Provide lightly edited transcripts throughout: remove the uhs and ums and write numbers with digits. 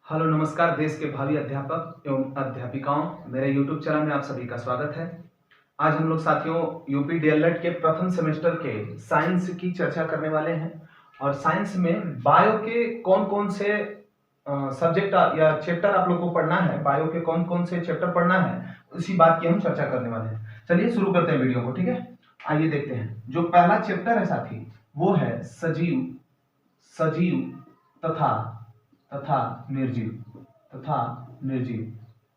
Hello नमस्कार देश के भावी अध्यापक एवं अध्यापिकाओं, मेरे YouTube चैनल में आप सभी का स्वागत है। आज हम लोग साथियों यूपी डीएलएड के प्रथम सेमेस्टर के साइंस की चर्चा करने वाले हैं और साइंस में बायो के कौन-कौन से सब्जेक्ट या चैप्टर आप लोग को पढ़ना है, बायो के कौन-कौन से चैप्टर पढ़ना है, उसी बात की हम चर्चा करने वाले हैं। चलिए शुरू करते हैं वीडियो को, ठीक है। आइए देखते हैं। जो पहला चैप्टर है साथी वो है सजीव तथा निर्जीव,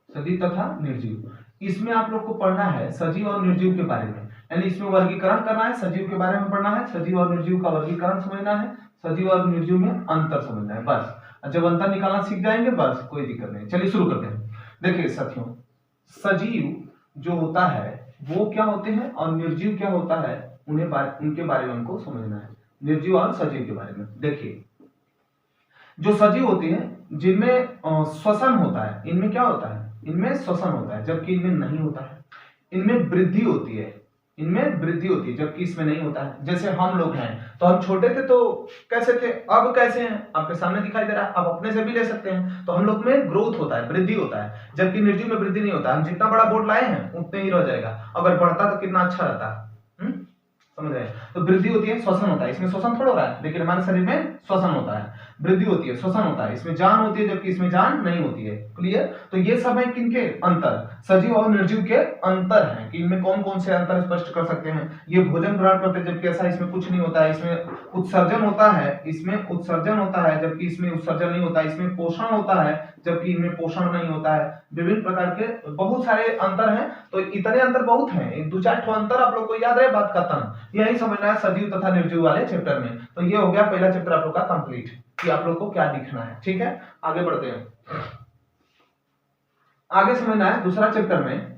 सजीव तथा निर्जीव। इसमें आप लोग को पढ़ना है सजीव और निर्जीव के बारे में, यानी इसमें वर्गीकरण करना है। सजीव के बारे में पढ़ना है, सजीव और निर्जीव का वर्गीकरण समझना है, सजीव और निर्जीव में अंतर समझना है। बस जब अंतर निकालना सीख जाएंगे बस कोई दिक्कत नहीं। चलिए शुरू करते हैं। देखिए साथियों, सजीव जो होता है वो क्या होते हैं और निर्जीव क्या होता है, उनके बारे में हमको समझना है, निर्जीव और सजीव के बारे में। देखिए, जो सजीव होती है जिनमें श्वसन होता है, इनमें क्या होता है, इनमें श्वसन होता है, जबकि इनमें नहीं होता है। इनमें वृद्धि होती है, जबकि इसमें नहीं होता है। जैसे हम लोग हैं तो हम छोटे थे तो कैसे थे, अब कैसे हैं, आपके सामने दिखाई दे रहा है। आप अपने से भी ले सकते हैं। तो हम लोग में ग्रोथ होता है, वृद्धि होता है, जबकि निर्जीव में वृद्धि नहीं होता। हम जितना बड़ा बोर्ड लाए हैं उतने ही रह जाएगा, अगर बढ़ता तो कितना अच्छा रहता। समझ रहे हैं। तो वृद्धि होती है, श्वसन होता है। इसमें श्वसन थोड़ा हो रहा है, लेकिन हमारे शरीर में श्वसन होता है। वृद्धि होती है, श्वसन होता है, इसमें जान होती है, जबकि इसमें जान नहीं होती है। क्लियर। तो ये सब है किनके अंतर, सजीव और निर्जीव के अंतर हैं कि इनमें कौन कौन से अंतर स्पष्ट कर सकते हैं। ये भोजन ग्रहण करते हैं, जबकि ऐसा इसमें कुछ नहीं होता है। इसमें उत्सर्जन होता है, जबकि इसमें उत्सर्जन नहीं होता है। इसमें पोषण होता है, जबकि इनमें पोषण नहीं होता है। विभिन्न प्रकार के बहुत सारे अंतर हैं। तो इतने अंतर बहुत हैं, दो चार अंतर आप लोग को याद रहे, बात खत्म। यही समझना है सजीव तथा निर्जीव वाले चैप्टर में। तो ये हो गया पहला चैप्टर आप लोग का कंप्लीट, कि आप लोग को क्या लिखना है। ठीक है, आगे बढ़ते हैं। आगे समझना है दूसरा चैप्टर में।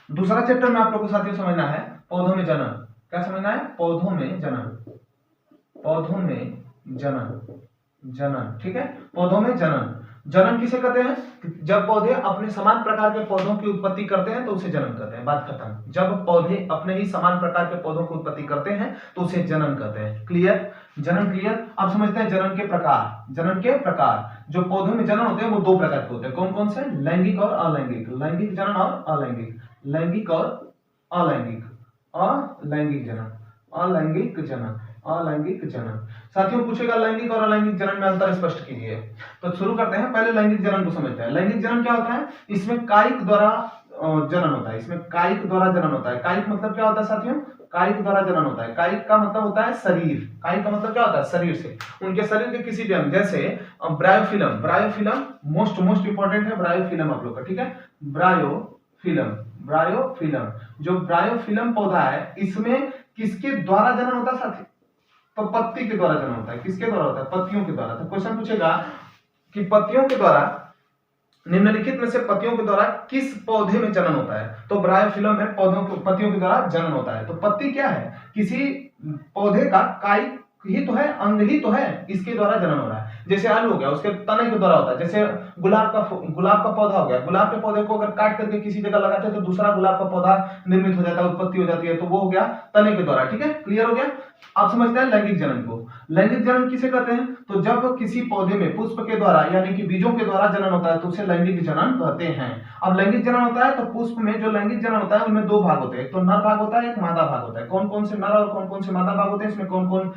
दूसरा चैप्टर में आप लोग को साथियों समझना है पौधों में जनन। क्या समझना है, पौधों में जनन। ठीक है, पौधों में जनन किसे कहते हैं, जब पौधे अपने समान प्रकार के पौधों की उत्पत्ति करते हैं तो उसे जनन कहते हैं। बात खत्म। जब पौधे अपने ही समान प्रकार के पौधों की उत्पत्ति करते हैं तो उसे जनन कहते हैं। क्लियर, जनन क्लियर। अब समझते हैं जनन के प्रकार। जो पौधों में जनन होते हैं वो दो प्रकार के होते हैं। कौन कौन से, लैंगिक और अलैंगिक। लैंगिक जनन और अलैंगिक, लैंगिक और अलैंगिक जनन। साथियों पूछेगा लैंगिक और अलैंगिक जनन में अंतर स्पष्ट कीजिए। तो शुरू करते हैं, पहले लैंगिक जनन को समझते हैं। लैंगिक जनन क्या होता है, इसमें कायिक द्वारा जनन होता है। कायिक मतलब क्या होता है साथियों, कायिक द्वारा जनन होता है। कायिक का मतलब होता है शरीर, कायिक का मतलब क्या होता है, शरीर से, उनके शरीर के किसी भी अंग। जैसे ब्रायोफिलम मोस्ट इंपॉर्टेंट है ब्रायोफिलम आप लोग का। ठीक है, ब्रायोफिलम जो ब्रायोफिलम पौधा है, इसमें किसके द्वारा जनन होता है साथी, तो पत्ती के द्वारा जनन होता है। किसके द्वारा होता है, पत्तियों के द्वारा। तो क्वेश्चन पूछेगा कि पत्तियों के द्वारा, निम्नलिखित में से पत्तियों के द्वारा किस पौधे में जनन होता है, तो ब्रायोफिलम में पत्तियों के द्वारा जनन होता है। तो पत्ती क्या है, किसी पौधे का कायिक ही तो है, अंग ही तो है, इसके द्वारा जनन हो रहा है। जैसे आलू हो गया, उसके तने के द्वारा होता है। जैसे गुलाब का पौधा हो गया, गुलाब के पौधे को अगर काट करके किसी जगह लगाते हैं तो दूसरा गुलाब का पौधा निर्मित हो जाता है, उत्पत्ति हो जाती है, तो वो हो गया तने के द्वारा। ठीक है, क्लियर हो गया। आप समझते हैं लैंगिक जनन को। लैंगिक जनन किसे कहते हैं, तो जब किसी पौधे में पुष्प के द्वारा यानी कि बीजों के द्वारा जनन होता है तो उसे लैंगिक जनन कहते हैं। अब लैंगिक जनन होता है तो पुष्प में जो लैंगिक जनन होता है उनमें दो भाग होते हैं, एक तो नर भाग होता है, एक मादा भाग होता है। कौन कौन से नर और कौन कौन से मादा भाग होते हैं, इसमें कौन कौन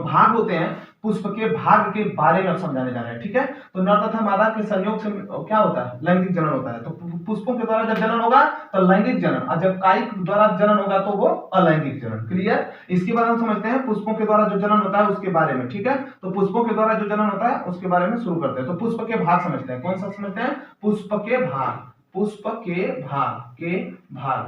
भाग होते हैं, पुष्प के भाग के बारे में समझाने जा रहे हैं। ठीक है, तो नर तथा मादा के संयोग से क्या होता है, लैंगिक जनन होता है। तो पुष्पों के द्वारा जब जनन होगा तो लैंगिक जनन, और जब कायिक द्वारा जनन होगा तो वो अलैंगिक जनन। क्लियर। इसके बाद हम समझते हैं पुष्पों के द्वारा जो जनन होता है उसके बारे में। ठीक है, तो पुष्पों के द्वारा जो जनन होता है उसके बारे में शुरू करते हैं। तो पुष्प के भाग समझते हैं। कौन सा समझते हैं, पुष्प के भाग।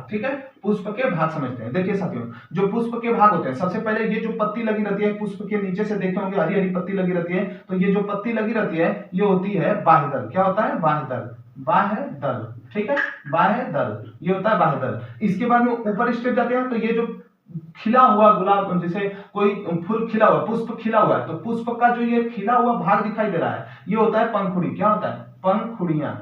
ठीक है, पुष्प के भाग समझते हैं। देखिए साथियों, जो पुष्प के भाग होते हैं, सबसे पहले ये जो पत्ती लगी रहती है पुष्प के नीचे से देखे होंगे, हरी हरी पत्ती लगी रहती है, तो ये जो पत्ती लगी रहती है ये होती है बाह्यदल। क्या होता है, बाह्यदल। ठीक है, बाह्यदल, ये होता है बाह्यदल। इसके बाद में ऊपर स्टेप जाते हैं, तो ये जो खिला हुआ गुलाब, जैसे कोई फूल खिला हुआ, पुष्प खिला हुआ है, तो पुष्प का जो ये खिला हुआ भाग दिखाई दे रहा है ये होता है पंखुड़ी। क्या होता है, पंखुड़ियां।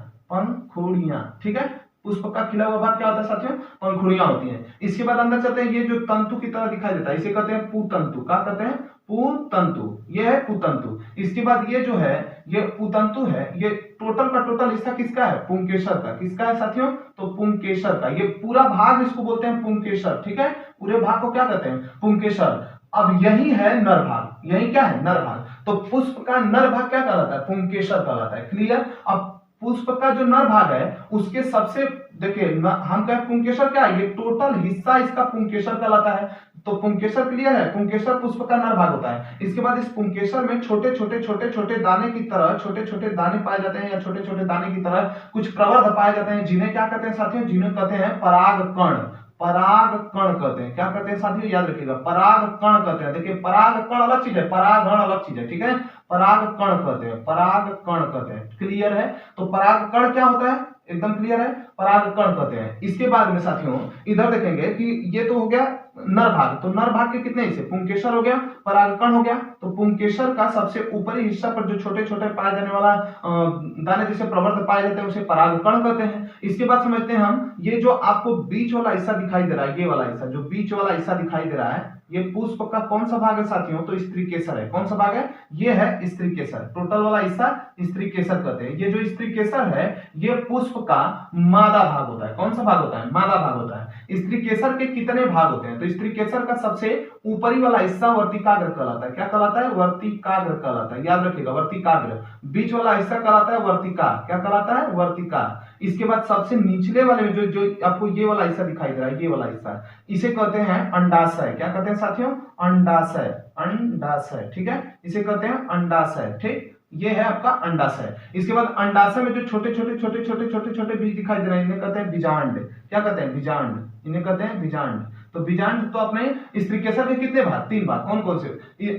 ठीक है, पुष्प का खिला हुआ भाग क्या होता है साथियों, पंखुड़ियां होती हैं। इसके बाद अंदर चलते हैं, ये जो तंतु की तरह दिखाई देता है इसे कहते हैं पुतंतु। क्या कहते हैं, पुतंतु, ये है पुतंतु। इसके बाद ये जो है ये पुतंतु है, ये टोटल का टोटल हिस्सा किसका है, पुंकेसर का। किसका है साथियों, तो पुंकेसर का। ये पूरा भाग इसको बोलते हैं पुंकेसर, ठीक है, पूरे भाग को क्या कहते हैं, पुंकेसर। अब यही है नर भाग, यही क्या है, नर भाग। तो पुष्प का नर भाग क्या कहलाता है, पुंकेसर कहलाता है। क्लियर। अब पुष्प का जो नर भाग है उसके सबसे, देखिए हम कहें पुंकेसर क्या है, ये टोटल हिस्सा इसका पुंकेसर कहलाता है। तो पुंकेसर क्लियर है, पुंकेसर पुष्प का नर भाग होता है। इसके बाद इस पुंकेसर में छोटे छोटे दाने की तरह छोटे छोटे दाने पाए जाते हैं, या छोटे छोटे दाने की तरह कुछ प्रवर्ध पाए जाते हैं, जिन्हें क्या कहते हैं साथियों, जिन्हें कहते हैं परागकण। परागकण कहते हैं, क्या कहते हैं साथियों, याद रखिएगा, परागकण कहते हैं। देखिए परागकण अलग चीज है, परागण अलग चीज है, ठीक है, परागकण कहते हैं, परागकण कहते हैं। क्लियर है। तो परागकण क्या होता है, एकदम क्लियर है, परागकण कहते हैं। इसके बाद में साथियों इधर देखेंगे कि ये तो हो गया नर भाग। तो नर भाग के कितने हिस्से, पुंकेसर हो गया, परागकण हो गया। तो पुंकेसर का सबसे ऊपरी हिस्सा पर जो छोटे छोटे पाए जाने वाला दाने जैसे प्रवर्ध पाए जाते हैं उसे परागकण कहते हैं। इसके बाद समझते हैं हम, ये जो आपको बीच वाला हिस्सा दिखाई दे रहा है, ये वाला हिस्सा, जो बीच वाला हिस्सा दिखाई दे रहा है, ये पुष्प का कौन सा भाग है साथियों, तो स्त्री केसर है। कौन सा भाग है, ये है स्त्री केसर। टोटल वाला हिस्सा स्त्री केसर कहते हैं। ये जो स्त्री केसर है ये पुष्प का मादा भाग होता है। कौन सा भाग होता है, मादा भाग होता है। स्त्री केसर के कितने भाग होते हैं, तो स्त्री केसर का सबसे ऊपरी वाला हिस्सा वर्तिकाग्र कहलाता है। क्या कहलाता है, वर्तिकाग्र कहलाता है, याद रखिएगा, वर्तिकाग्र। बीच वाला हिस्सा कहलाता है वर्तिका। क्या कहलाता है, वर्तिका। इसके बाद सबसे निचले वाले में जो आपको ये वाला हिस्सा दिखाई दे रहा है, ये वाला हिस्सा, इसे कहते हैं अंडाशय। क्या कहते हैं साथियों, अंडाशय, अंडाशय, ठीक है, इसे कहते हैं अंडाशय। ठीक, ये है आपका अंडाशय। इसके बाद अंडाशय में जो छोटे छोटे बीज दिखाई दे रहे हैं इन्हें कहते हैं बीजांड। क्या कहते हैं, बीजांड, इन्हें कहते हैं बीजांड। तो बीजांड तो अपने स्त्री केसर के कितने भाग, 3 भाग। कौन कौन से,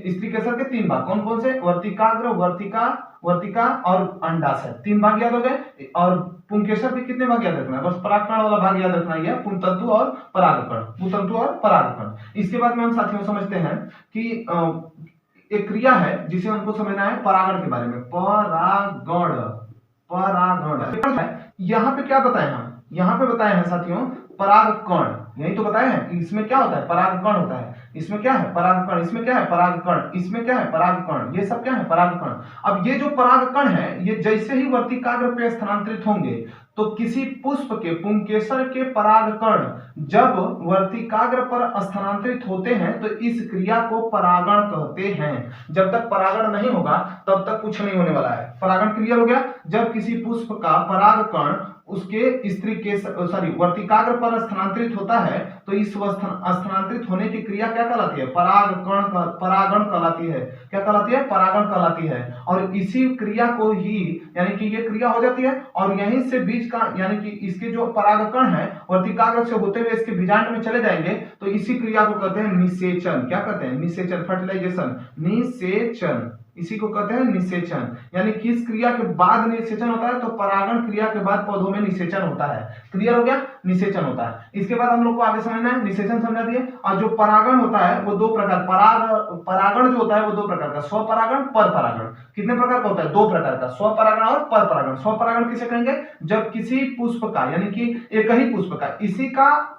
स्त्री केसर के 3 भाग कौन कौन से, वर्तिकाग्र, वर्तिका और अंडाशय, 3 भाग याद हो गए। और पुंकेसर के कितने भाग याद रखना है, बस परागकण वाला भाग याद रखना है, पुंतंतु और परागकण, पुंतंतु और परागकण। इसके बाद में हम साथियों समझते हैं कि एक क्रिया है जिसे हमको समझना है परागण के बारे में। परागण, परागण यहाँ पे क्या बताए हम, यहाँ पे बताए हैं साथियों परागकण। यही तो बताए हैं कि इसमें क्या होता है, परागकण होता है। इसमें क्या है, परागकण। इसमें क्या है, परागकण। इसमें क्या है, परागकण। ये सब क्या है, परागकण। अब ये जो परागकण है ये जैसे ही वर्तिकाग्र पे स्थानांतरित होंगे तो किसी पुष्प के, पुंकेसर के परागकण जब वर्तिकाग्र पर स्थानांतरित होते हैं तो इस क्रिया को परागण कहते हैं। जब तक परागण नहीं होगा तब तक कुछ नहीं होने वाला है। परागण क्लियर हो गया। जब किसी पुष्प का परागकण उसके स्त्री के वर्तिकाग्र पर स्थानांतरित होता है तो इस स्थानांतरित होने की क्रिया क्या कहलाती है, परागण कहलाती है। क्या कहलाती है, परागण कहलाती है। और इसी क्रिया को ही, यानी कि ये क्रिया हो जाती है और यहीं से बीज का, यानी कि इसके जो परागकण है वर्तिकाग्र से होते हुए इसके बीजांड में चले जाएंगे तो इसी क्रिया को कहते हैं निषेचन। क्या कहते हैं, निषेचन, फर्टिलाइजेशन, निषेचन, इसी को कहते हैं निषेचन। यानी किस क्रिया के बाद निषेचन होता है, तो परागण क्रिया के बाद पौधों में निषेचन होता है। क्लियर हो गया, निषेचन होता है। इसके बाद हम लोग को आगे समझना है, निषेचन समझा दिए। और जो परागण होता है वो 2 प्रकार, परागण जो होता है वो 2 प्रकार का, स्वपरागण, परपरागण। कितने प्रकार का होता है, 2 प्रकार का, स्वपरागण और परपरागण। स्वपरागण किसे कहेंगे, जब किसी पुष्प का, यानी कि एक ही पुष्प का,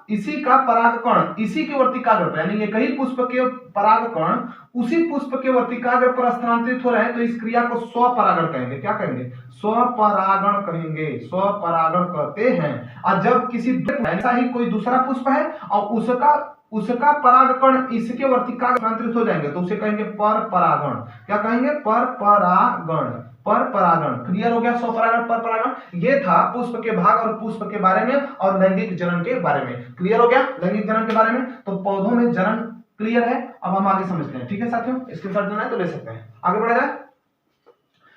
इसी का परागकण इसी के वर्तिकाग्र पर, यानी एक ही पुष्प के परागकण उसी पुष्प के वर्तिकाग्र पर स्थानांतरित हो रहे हैं तो इस क्रिया को स्वपरागण कहेंगे। क्या कहेंगे, स्वपरागण कहेंगे, स्वपरागण कहते हैं। और जब किसी ऐसा ही कोई दूसरा पुष्प है और उसका परागकण इसके वर्तिकाग्र स्थानांतरित हो जाएंगे तो उसे कहेंगे परपरागण। क्या कहेंगे, परपरागण, परपरागण। क्लियर हो गया, स्वपरागण, परपरागण। ये था पुष्प के भाग और पुष्प के बारे में और लैंगिक जनन के बारे में। क्लियर हो गया लैंगिक जनन के बारे में। तो पौधों में जनन क्लियर है। अब हम आगे समझते हैं, ठीक है साथियों, इसके साथ लेना है तो ले सकते हैं। आगे बढ़ा जाए।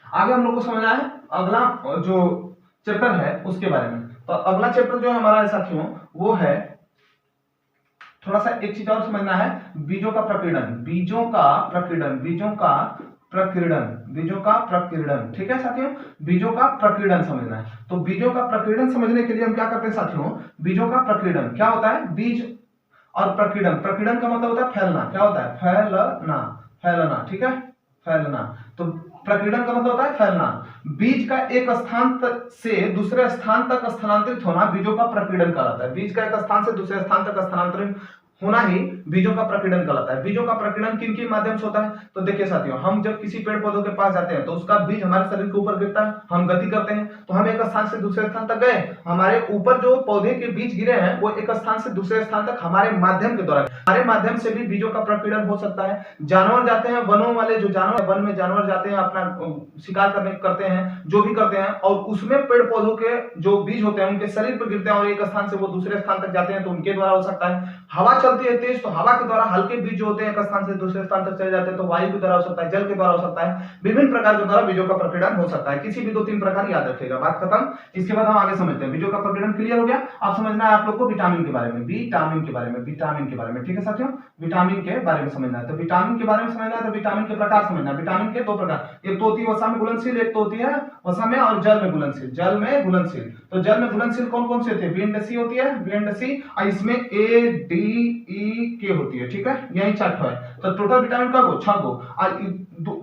आगे हम लोग को समझना है अगला जो चैप्टर है उसके बारे में। तो अगला चैप्टर जो हमारा है साथियों वो है, थोड़ा सा एक चीज और समझना है, बीजों का प्रकीर्णन, बीजों का प्रकीर्णन, बीजों का प्रकीर्णन, बीजों का प्रकीर्णन। ठीक है साथियों, बीजों का प्रकीर्णन समझना है। तो बीजों का प्रकीर्णन समझने के लिए हम क्या करते हैं साथियों, बीजों का प्रकीर्णन क्या होता है, बीज और प्रकीर्णन। प्रकीर्णन का मतलब होता है फैलना। क्या होता है, फैलना, फैलना, ठीक है, फैलना। तो प्रकीर्णन का मतलब होता है फैलना। बीज का एक स्थान से दूसरे स्थान तक स्थानांतरित होना बीजों का प्रकीर्णन कहलाता है। बीज का एक स्थान से दूसरे स्थान तक स्थानांतरित होना ही बीजों का प्रकीर्णन कहलाता है। बीजों का प्रकीर्णन किन किन माध्यम से होता है? तो देखिए साथियों, हम जब किसी पेड़ पौधों के पास जाते हैं तो उसका बीज हमारे शरीर के ऊपर गिरता है, हम गति करते हैं, तो हम एक स्थान से दूसरे स्थान तक गए, हमारे ऊपर जो पौधे के बीज गिरे हैं वो एक स्थान से दूसरे स्थान तक हमारे माध्यम के द्वारा, हमारे माध्यम से भी बीजों का प्रकीर्णन हो सकता है। जानवर जाते हैं, वनों वाले जो जानवर, वन में जानवर जाते हैं, अपना शिकार करते हैं, जो भी करते हैं, और उसमें पेड़ पौधों के जो बीज होते हैं उनके शरीर पर गिरते हैं और एक स्थान से वो दूसरे स्थान तक जाते हैं, तो उनके द्वारा हो सकता है। हवा चलती है तेज, तो हवा के द्वारा हल्के बीज जो होते हैं एक स्थान से दूसरे स्थान तक चले जाते हैं, तो वायु के द्वारा हो सकता है, जल के द्वारा हो सकता है, विभिन्न प्रकार के द्वारा बीजों का प्रकीर्णन हो सकता है। किसी भी 2-3 प्रकार याद रखिएगा। बात खत्म। इसके बाद हम आगे समझते हैं। बीजों का प्रकीर्णन क्लियर हो गया। अब समझना है आप लोग को विटामिन के बारे में, विटामिन के बारे में, विटामिन के बारे में। ठीक है साथियों, विटामिन के बारे में समझना है। तो विटामिन के बारे में समझना है तो विटामिन के प्रकार समझना है। विटामिन के 2 प्रकार, एक तो होती है वसा में घुलनशील, एक तो होती है वसा में और जल में घुलनशील। जल में घुलनशील, तो जल में घुलनशील कौन कौन से होते हैं? बी एंड सी होती है, बी एंड सी, और इसमें ए डी ई के होती है। ठीक है, यही 4 है। तो टोटल विटामिन का 6 गो,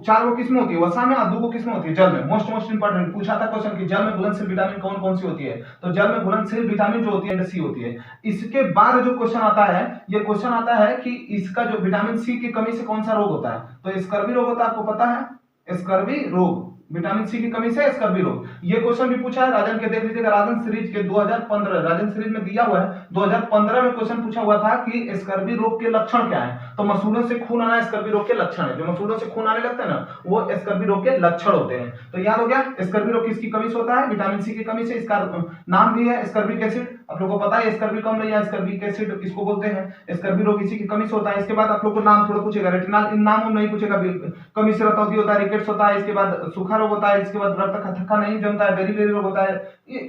4 गो किसमें होती है? वसा में, और 2 गो किसमें होती है? जल में। मोस्ट इंपॉर्टेंट पूछा था क्वेश्चन कि जल में घुलनशील विटामिन कौन कौन सी होती है? तो जल में घुलनशील विटामिन जो होती है सी होती है। इसके बाद जो क्वेश्चन आता है, ये क्वेश्चन आता है कि इसका जो विटामिन सी की कमी से कौन सा रोग होता है? तो स्कर्वी रोग होता है, आपको पता है, स्कर्वी रोग, विटामिन सी की कमी से स्कर्वी रोग। ये क्वेश्चन भी पूछा है राजन के, देख लीजिएगा, राजन सीरीज के 2015, राजन सीरीज में दिया हुआ है, 2015 में क्वेश्चन पूछा हुआ था कि स्कर्वी रोग के लक्षण क्या है? तो मसूड़ों से खून आना स्कर्वी रोग के लक्षण है। जो मसूड़ों से खून आने लगते हैं ना, वो स्कर्वी रोग के लक्षण होते हैं। तो याद हो गया, स्कर्वी रोग किसकी कमी से होता है? विटामिन सी की कमी से। इसका नाम भी है स्कर्विक एसिड, आप लोगों को पता है, स्कर्वी कम या स्कर्विक एसिड किसको बोलते हैं? स्कर्वी रोग इसी की कमी से होता है। इसके बाद आप लोग को नाम थोड़ा पूछेगा, रेटिनॉल, इन नाम नहीं पूछेगा, कमी से रतौंधी होता है, रिकेट्स होता है, इसके बाद सूखा रोग होता है, इसके बाद रक्त थक्का नहीं जमता है, बेरी बेरी रोग होता है।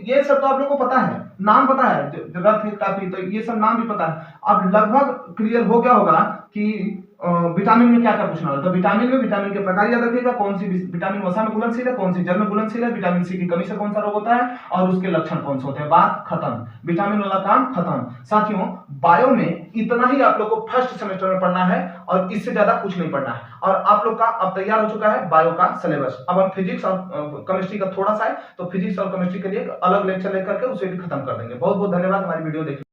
ये सब तो आप लोग को पता है, नाम पता है, रक्त काफी, तो ये सब नाम भी पता है। अब लगभग क्लियर हो गया होगा कि विटामिन में क्या क्या पूछना होगा। तो विटामिन में विटामिन के प्रकार याद रखिएगा, कौन सी विटामिन वसा में घुलनशील है, कौन सी जल में घुलनशील है, विटामिन सी की कमी से कौन सा रोग होता है, और उसके लक्षण कौन से होते हैं। बात खत्म, विटामिन वाला काम खत्म। साथियों, बायो में इतना ही आप लोग को फर्स्ट सेमेस्टर में पढ़ना है और इससे ज्यादा कुछ नहीं पढ़ना है, और आप लोग का अब तैयार हो चुका है बायो का सिलेबस। अब हम फिजिक्स और केमिस्ट्री का थोड़ा सा है, तो फिजिक्स और केमिस्ट्री के लिए अलग लेक्चर लेकर के उसे भी खत्म कर देंगे। बहुत बहुत धन्यवाद हमारी वीडियो देखने।